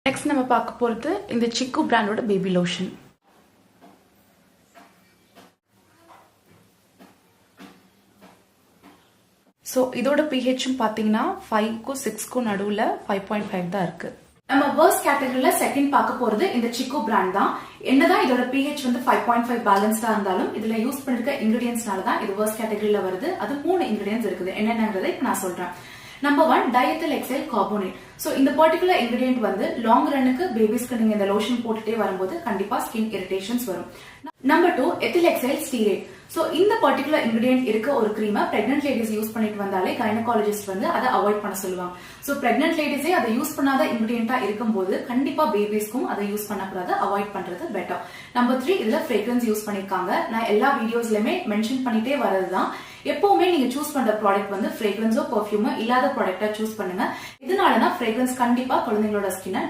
Next நம்ம பார்க்க போறது இந்த சிக்கு பிராண்டோட பேபி லோஷன். ஸோ இதோட பிஹெச்சும் பார்த்தீங்கன்னா 5க்கும் 6க்கும் நடுவில் 5.5 தான் இருக்கு. நம்ம வேர்ஸ்ட் கேட்டகரியில செகண்ட் பார்க்க போறது இந்த சிக்கு பிராண்ட் தான். என்னதான் இதோட பிஹெச் வந்து 5.5 பேலன்ஸ்டா இருந்தாலும் இதுல யூஸ் பண்ணிருக்க இன்கிரிடியன்ஸ்னால தான் இது வேர்ஸ்ட் கேட்டகரியில வருது. அது 3 இன்கிரிடியன்ஸ் இருக்குது. என்னென்னங்கிறத இப்ப நான் சொல்றேன். நம்பர் 1 டயத்தில் எக்ஸைல் கார்போனேட். சோ இந்த பர்டிகுலர் இன்கிரிடியன்ட் வந்து லாங் ரன்னுக்கு பேபிஸ்க்கு நீங்க இந்த லோஷன் போட்டுட்டே வரும்போது கண்டிப்பா ஸ்கின் இரிட்டேஷன்ஸ் வரும். Number 2 ethyl exile stearate. So இந்த பர்டிகுலர் இன்கிரிடியன்ட் இருக்க ஒரு கிரீமை பிரெக்னன்ட் லேடிஸ் யூஸ் பண்ணிட்டு வந்தாலே கைனகாலஜிஸ்ட் வந்து அதை அவாய்ட் பண்ண சொல்லுவாங்க. சோ பிரெக்னன்ட் லேடிஸே அதை யூஸ் பண்ணாத இன்கிரிடியன்டா இருக்கும்போது கண்டிப்பா பேபிஸ்க்கும் அதை யூஸ் பண்ணக்கூடாது, அவாய்ட் பண்றது பெட்டர். நம்பர் 3 இதுல ஃப்ரேக்ரன்ஸ் யூஸ் பண்ணிருக்காங்க. நான் எல்லா வீடியோஸ்லயுமே மென்ஷன் பண்ணிட்டே வரதுதான், எப்பவுமே நீங்க சூஸ் பண்ற ப்ராடக்ட் வந்து ஃப்ரேக்ரன்ஸோ பெர்ஃபியூமோ இல்லாத ப்ராடக்டா சூஸ் பண்ணுங்க. இதனாலனா ஃப்ரேக்ரன்ஸ் கண்டிப்பா குழந்தைங்களோட ஸ்கின்னை